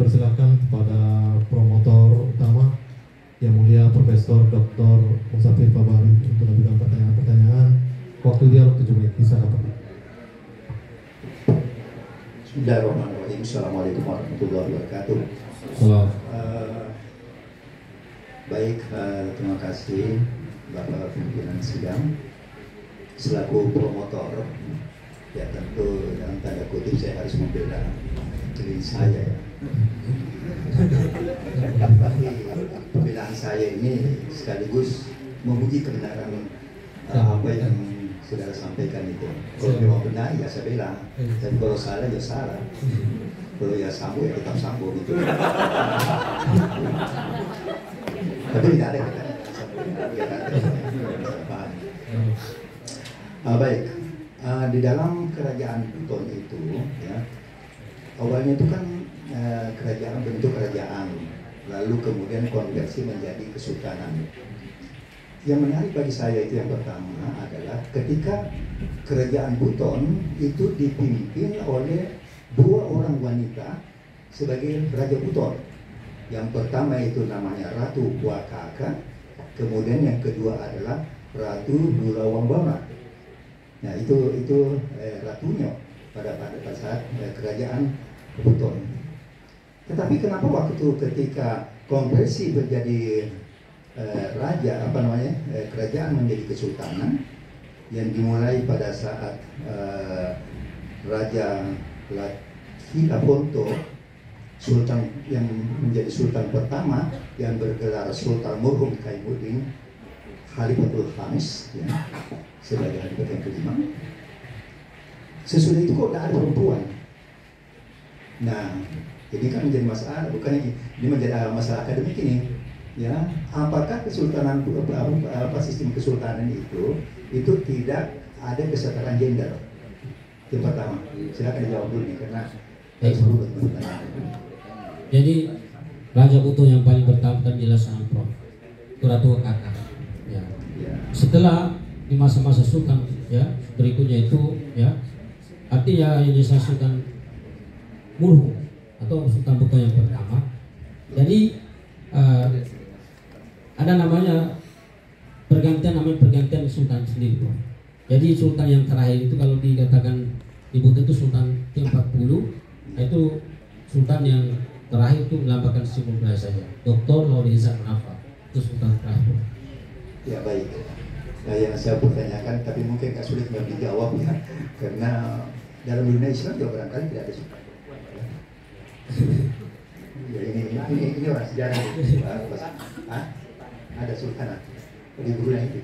persilakan kepada promotor utama Yang Mulia Profesor Dr. Musafir Fabari untuk memberikan pertanyaan-pertanyaan. Waktu dialog 7 menit, bisa dapat. Bismillahirrahmanirrahim. Assalamualaikum warahmatullahi wabarakatuh. Baik, terima kasih Bapak pimpinan sidang. Selaku promotor, ya tentu dalam tanda kutip saya harus membela diri saya ya. Tapi pembelaan saya ini sekaligus memuji kebenaran apa yang saudara sampaikan itu. Kalau memang benar ya saya bela, tapi kalau salah ya salah. Kalau ya sambung ya tetap sambung gitu. Tapi tidak ada kata baik, di dalam kerajaan Buton itu ya, awalnya itu kan kerajaan bentuk kerajaan, lalu kemudian konversi menjadi kesultanan. Yang menarik bagi saya itu yang pertama adalah ketika kerajaan Buton itu dipimpin oleh 2 orang wanita sebagai Raja Buton. Yang pertama itu namanya Ratu Wakaka, kemudian yang kedua adalah Ratu Bulawambara. Nah itu ratunya pada saat kerajaan Buton. Tetapi kenapa waktu itu ketika konversi menjadi raja kerajaan menjadi kesultanan yang dimulai pada saat Raja Latilaponto, Sultan yang menjadi Sultan pertama yang bergelar Sultan Murhum Kaimuddin Khalifatul Khamis ya, sebagai Khalifah yang kelima. Sesudah itu kok tidak ada perempuan. Nah, ini kan menjadi masalah, bukannya ini menjadi masalah akademik ini. Ya, apakah kesultanan sistem kesultanan itu tidak ada kesetaraan gender? Yang pertama, silakan dijawab dulu nih karena perlu bertanya. Jadi Raja Buton yang paling pertama kan jelas Prof. Ratu Wakaka. Ya. Setelah di masa-masa sultan ya berikutnya itu ya artinya yang disasukan Murhum atau Sultan Buton yang pertama. Jadi ada namanya pergantian sultan sendiri Prof. Jadi sultan yang terakhir itu kalau dikatakan di Buton itu sultan ke-40, itu sultan yang terakhir itu melambangkan simbol saja. Dr. Lauriza Munafa itu sultan terakhir. Ya baik. Nah, yang saya pertanyakan tapi mungkin agak sulit untuk dijawab ya, karena dalam dunia Islam juga barangkali tidak ada sultan. Ya, ini orang sejarah. Ada sultan di Brunei itu.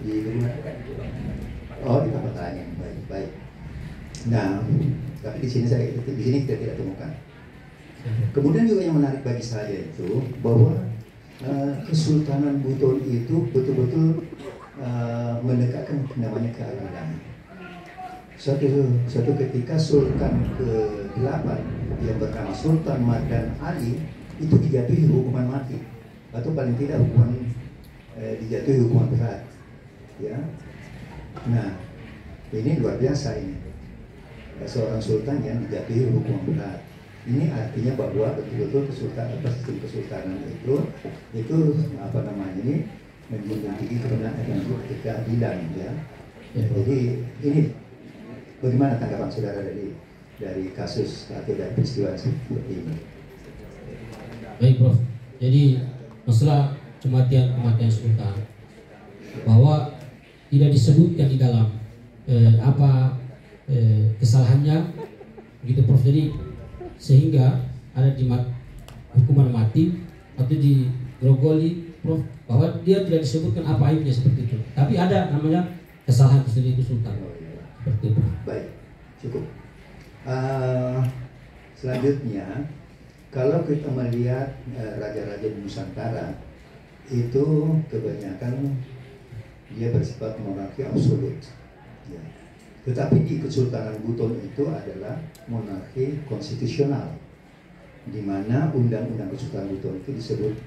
Di Brunei. Oh, di tempat lain. Baik. Nah, tapi di sini kita tidak temukan. Kemudian juga yang menarik bagi saya itu bahwa Kesultanan Buton itu betul-betul mendekatkan namanya keadilan. Suatu ketika Sultan ke-8 yang bernama Sultan Mardan Ali itu dijatuhi hukuman mati atau paling tidak dijatuhi hukuman berat. Ya, nah ini luar biasa ini. Seorang sultan yang dijatuhi hukuman berat. Ini artinya bahwa betul-betul sistem kesultanan itu ini menjunjung tinggi kebenaran dan keadilan ya. Jadi ini bagaimana tanggapan saudara dari kasus atau dari peristiwa seperti ini? Baik Prof. Jadi masalah kematian sultan bahwa tidak disebutkan di dalam kesalahannya gitu Prof. Jadi sehingga ada di hukuman mati atau digrogoli Prof, bahwa dia tidak disebutkan apa aibnya seperti itu, tapi ada namanya kesalahan sendiri itu sultan seperti itu. Baik, cukup. Selanjutnya kalau kita melihat raja-raja di Nusantara itu kebanyakan dia bersifat monarki absolut ya. Tetapi di Kesultanan Buton itu adalah monarki konstitusional, di mana undang-undang Kesultanan Buton itu disebut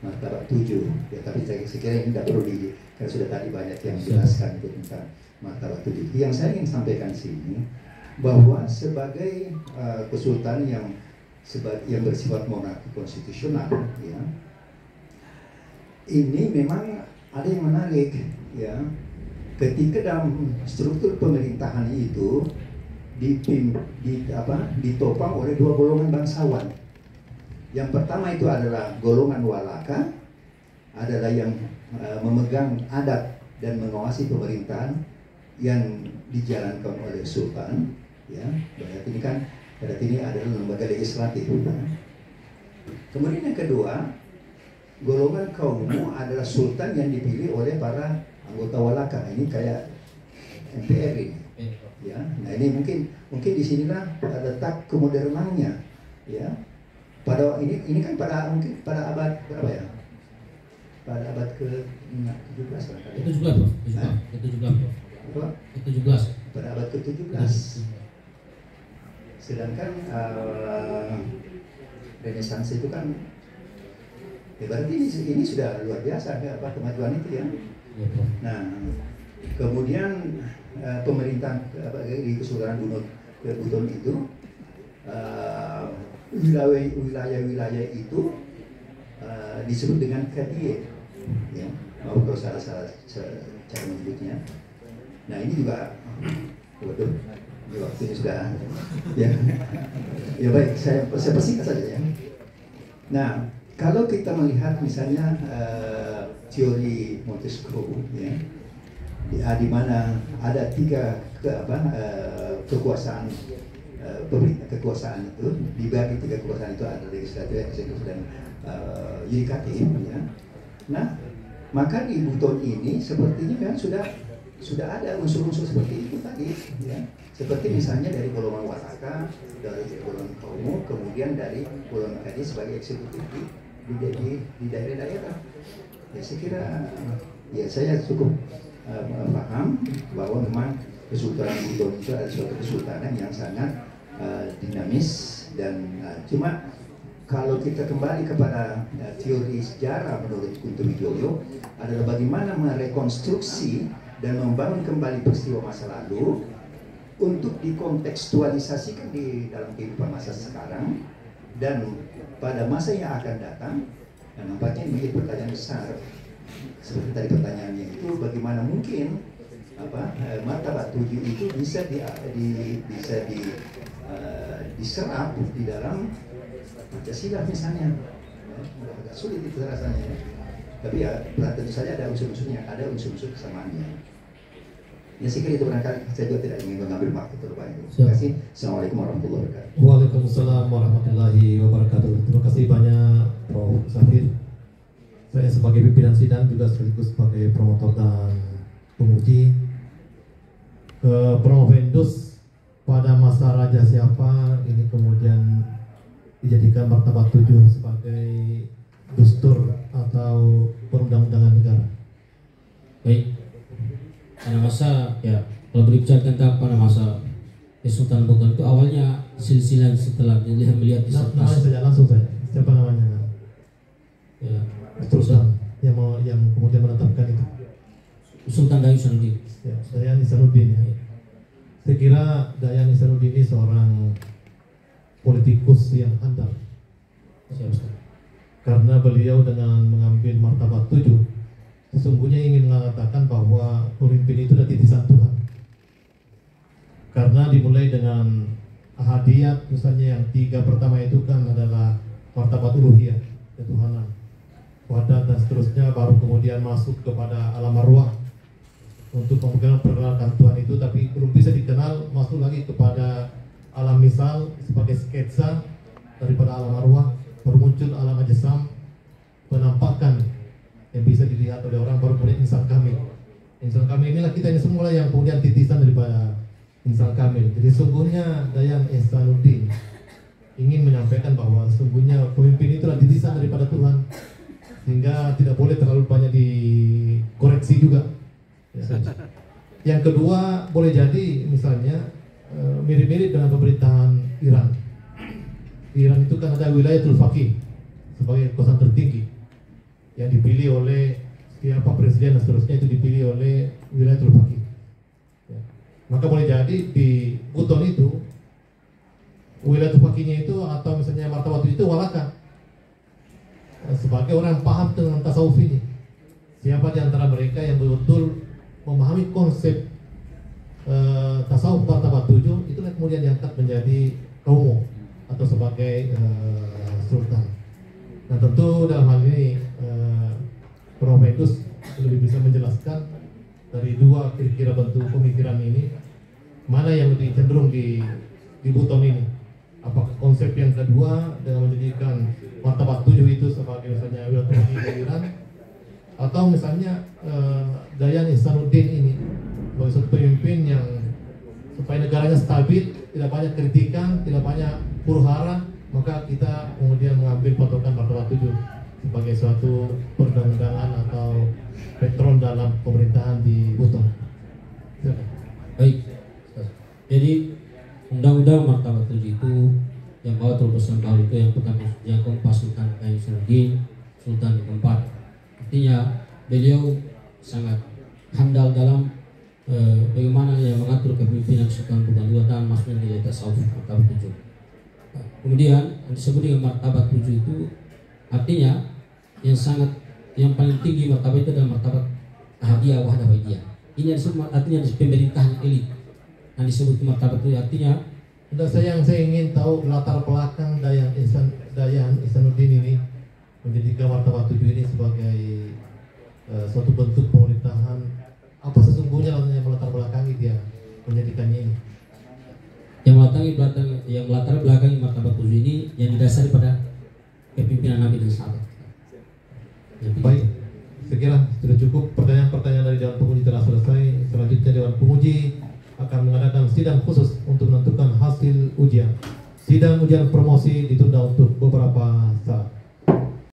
martabat 7. Ya, tapi saya kira ini tidak perlu karena sudah tadi banyak yang menjelaskan itu tentang martabat 7. Yang saya ingin sampaikan di sini bahwa sebagai kesultanan yang yang bersifat monarki konstitusional, ya, ini memang ada yang menarik, ya, ketika dalam struktur pemerintahan itu ditopang oleh dua golongan bangsawan. Yang pertama itu adalah golongan Walaka, adalah yang memegang adat dan mengawasi pemerintahan yang dijalankan oleh Sultan, ya. Berarti ini adalah lembaga legislatif. Kemudian yang kedua, golongan kaummu adalah Sultan yang dipilih oleh para anggota Walaka. Ini kayak MPR ini, ya. Nah ini mungkin di sinilah letak kemodernannya, ya. Ini kan mungkin pada abad berapa ya? Pada abad ke-17 barangkali. Ke-17. Pada abad ke-17. Sedangkan Renaissance itu kan, ya berarti ini sudah luar biasa ya, kemajuan itu, ya. Nah, kemudian pemerintahan di Kesultanan Buton itu, wilayah-wilayah itu disebut dengan kadie, ya. Kalau salah cara menyebutnya. Nah ini juga, waduh, waktunya sudah, ya. Ya baik, saya persingkat saja, ya. Nah, kalau kita melihat misalnya teori Montesquieu, ya, di mana ada tiga kekuasaan, kekuasaan itu dibagi tiga kekuasaan itu, ada legislatif, eksekutif, dan yudikatif, ya. Nah, maka di Buton ini sepertinya kan sudah ada unsur-unsur seperti itu tadi, ya. Seperti misalnya dari golongan Walaka, dari golongan kaummu, kemudian dari golongan tadi sebagai eksekutif di daerah-daerah. Ya saya kira, ya saya cukup paham bahwa memang Kesultanan Buton itu adalah suatu kesultanan yang sangat dinamis, dan cuma kalau kita kembali kepada teori sejarah menurut Kunto Wijoyo adalah bagaimana merekonstruksi dan membangun kembali peristiwa masa lalu untuk dikontekstualisasikan di dalam kehidupan masa sekarang dan pada masa yang akan datang. Dan nampaknya ini menjadi pertanyaan besar. Seperti tadi pertanyaannya itu, bagaimana mungkin martabat 7 itu bisa diserap di dalam Pancasila misalnya. Agak sulit itu rasanya, ya. Tapi ya tentu saja ada unsur-unsurnya, ada unsur-unsur kesamaannya. Ya saya kira itu barangkali, saya juga tidak ingin mengambil waktu terlalu banyak. Terima kasih. Assalamualaikum warahmatullahi wabarakatuh. Waalaikumsalam warahmatullahi wabarakatuh. Terima kasih banyak Prof. Safir. Saya sebagai pimpinan sidang juga sekaligus sebagai promotor dan penguji. Provendus pada masa Raja siapa ini kemudian dijadikan martabat 7 sebagai dustur atau perundang-undangan negara. Baik, pada masa, ya, kalau berbicara tentang pada masa Kesultanan Buton itu awalnya silsilah setelah melihat namanya saja, langsung saja, siapa namanya? Ya, Sultan yang kemudian menetapkan itu. Sultan Dayu Isanuddin. Ya, Dayan Isanuddin, ya. Saya kira Dayan Isanuddin ini seorang politikus yang handal. Karena beliau dengan mengambil martabat 7 sesungguhnya ingin mengatakan bahwa pemimpin itu adalah titisan Tuhan. Karena dimulai dengan ahadiyat, misalnya yang 3 pertama itu kan adalah martabat uluhiyah, ketuhanan, wadah dan seterusnya, baru kemudian masuk kepada alam arwah untuk memperkenalkan Tuhan itu, tapi belum bisa dikenal, masuk lagi kepada alam misal sebagai sketsa daripada alam arwah, baru muncul alam ajsam, penampakan yang bisa dilihat oleh orang, baru kemudian insan kamil. Insan kamil inilah kita ini semua yang kemudian titisan daripada insan kamil. Jadi sungguhnya Dayan Isanuddin ingin menyampaikan bahwa sungguhnya pemimpin itu adalah titisan daripada Tuhan, sehingga tidak boleh terlalu banyak dikoreksi juga. Ya. Yang kedua, boleh jadi misalnya mirip-mirip dengan pemerintahan Iran. Iran itu kan ada wilayatul faqih sebagai kekuasaan tertinggi yang dipilih oleh siapa presiden dan seterusnya, itu dipilih oleh wilayatul faqih. Ya. Maka boleh jadi di Buton itu wilayah fakinya itu atau misalnya martabat itu walaka sebagai orang paham dengan tasawuf ini. Siapa di antara mereka yang betul-betul memahami konsep tasawuf martabat 7, itulah kemudian diangkat menjadi kaumo atau sebagai sultan. Nah tentu dalam hal ini Prof. Edus lebih bisa menjelaskan dari dua kira-kira bentuk pemikiran ini mana yang lebih cenderung di Buton ini. Apakah konsep yang kedua dengan menjadikan martabat 7 itu sebagai misalnya wilayah Iran, atau misalnya Dayan Ihsanuddin ini sebagai satu pemimpin yang supaya negaranya stabil, tidak banyak kritikan, tidak banyak huru-hara, maka kita kemudian mengambil patokan martabat 7 sebagai suatu perundang-undangan atau patron dalam pemerintahan di Buton. Baik. Jadi undang-undang martabat 7 itu yang bawa terobosan baru itu yang pertama yang keempat Sultan Ihsanuddin, Sultan yang keempat. Artinya beliau sangat handal dalam bagaimana yang mengatur kepemimpinan Sultan Buton II dan masuknya nilai tasawuf martabat 7. Kemudian yang disebut dengan martabat 7 itu artinya yang paling tinggi martabat itu adalah martabat ahadiyah wahdah baidiyah. Ini yang disebut artinya pemerintahan elit. Yang disebut martabat itu artinya yang saya ingin tahu latar belakang Dayan Ihsanuddin ini menjadikan martabat 7 ini sebagai suatu bentuk pemerintahan. Apa sesungguhnya yang melatar belakangi dia menjadikannya ini? Yang melatar belakangi martabat 7 ini yang didasari pada kepemimpinan Nabi dan sahabat. Baik, saya kira sudah cukup pertanyaan-pertanyaan dari Dewan Penguji telah selesai. Selanjutnya Dewan Penguji akan mengadakan sidang khusus untuk menentukan hasil ujian. Sidang ujian promosi ditunda untuk